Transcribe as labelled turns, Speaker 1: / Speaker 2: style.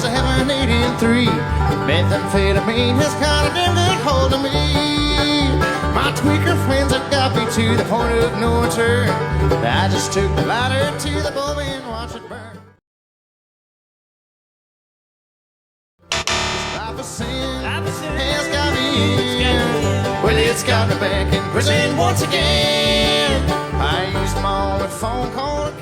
Speaker 1: is having 83. Methamphetamine has got a damn good hold of me. My tweaker friends have got me to the point of no return. I just took the lighter to the bulb and watched it burn. This life of sin has got me in. Well, it's got me back in prison once again. I used my only phone call to